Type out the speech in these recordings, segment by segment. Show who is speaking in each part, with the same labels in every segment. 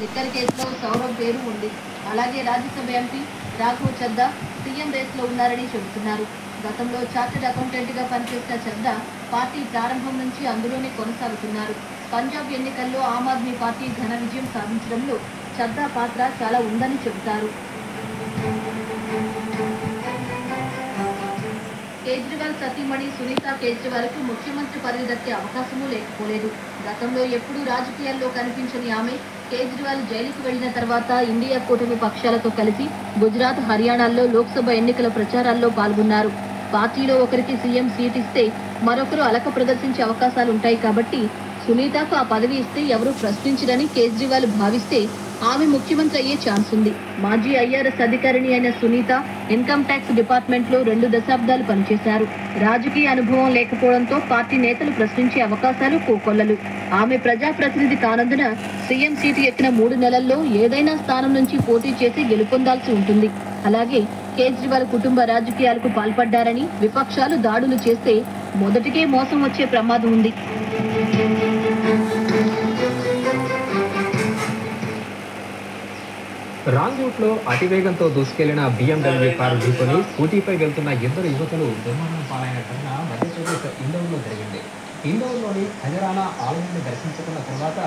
Speaker 1: Liquor కేసులో సౌరవ్ పేరు ఉంది. అలాగే రాజ్యసభ ఎంపీ రాఘవ్ చద్దా సీఎం రేస్లో ఉన్నారని చెబుతున్నారు. గతంలో చార్టెడ్ అకౌంటెంట్గా పనిచేసిన చద్దా పార్టీ ప్రారంభం నుంచి అందులోనే కొనసాగుతున్నారు. పంజాబ్ ఎన్నికల్లో ఆమ్ ఆద్మీ పార్టీ ఘన విజయం సాధించడంలో చద్దా పాత్ర చాలా ఉందని చెబుతారు. కేజ్రీవాల్ సతీమణి సునీతా కేజ్రీవాల్కు ముఖ్యమంత్రి పదవి దక్కే అవకాశమూ లేకపోలేదు. గతంలో ఎప్పుడూ రాజకీయాల్లో కనిపించని ఆమె కేజ్రీవాల్ జైలుకు వెళ్లిన తర్వాత ఇండియా కూటమి పక్షాలతో కలిసి గుజరాత్, హర్యానాల్లో లోక్సభ ఎన్నికల ప్రచారాల్లో పాల్గొన్నారు. పార్టీలో ఒకరికి సీఎం సీట్ ఇస్తే మరొకరు అలక ప్రదర్శించే అవకాశాలుంటాయి కాబట్టి సునీతకు ఆ పదవి ఇస్తే ఎవరూ ప్రశ్నించరని కేజ్రీవాల్ భావిస్తే ఆమె ముఖ్యమంత్రి అయ్యే ఛాన్స్ ఉంది. మాజీ ఐఆర్ఎస్ అధికారిణి అయిన సునీత ఇన్కమ్ ట్యాక్స్ డిపార్ట్మెంట్లో 2 దశాబ్దాలు పనిచేశారు. రాజకీయ అనుభవం లేకపోవడంతో పార్టీ నేతలు ప్రశ్నించే అవకాశాలు కోకొల్లలు. ఆమె ప్రజాప్రతినిధి కానందున సీఎం సీటు ఎక్కిన 3 నెలల్లో ఏదైనా స్థానం నుంచి పోటీ చేసి గెలుపొందాల్సి ఉంటుంది. అలాగే కేజ్రీవాల్ కుటుంబ రాజకీయాలకు పాల్పడ్డారని విపక్షాలు దాడులు చేస్తే మొదటికే మోసం వచ్చే ప్రమాదం ఉంది.
Speaker 2: రాంగ్ రూట్ లో అతివేగంతో దూసుకెళ్లిన BMW కారు ఢీకొని స్కూటీపై వెళ్తున్న 2 యువతులు దుర్మరణం పాలైన ఘటన మధ్యప్రదేశ్ ఇందోర్లో జరిగింది. ఇందోర్లోని ఖజరానా ఆలయాన్ని దర్శించుకున్న తర్వాత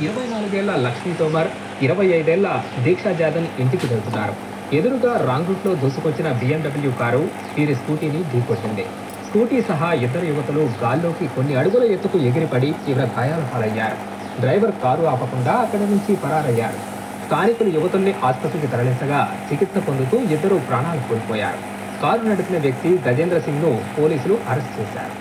Speaker 2: 24 ఏళ్ల లక్ష్మీ తోమర్, 25 ఏళ్ల దీక్షా జాదన్ ఇంటికి వెళ్తున్నారు. ఎదురుగా రాంగ్ రూట్ లో దూసుకొచ్చిన BMW కారు వీరి స్కూటీని ఢీకొట్టింది. స్కూటీ సహా 2 యువతులు గాల్లోకి కొన్ని అడుగుల ఎత్తుకు ఎగిరిపడి తీవ్ర గాయాల పాలయ్యారు. డ్రైవర్ కారు ఆపకుండా అక్కడి నుంచి పరారయ్యారు. స్థానికులు యువతుల్ని ఆసుపత్రికి తరలించగా చికిత్స పొందుతూ 2 ప్రాణాలు కోల్పోయారు. కారు నడిపిన వ్యక్తి గజేంద్ర సింగ్ ను పోలీసులు అరెస్ట్ చేశారు.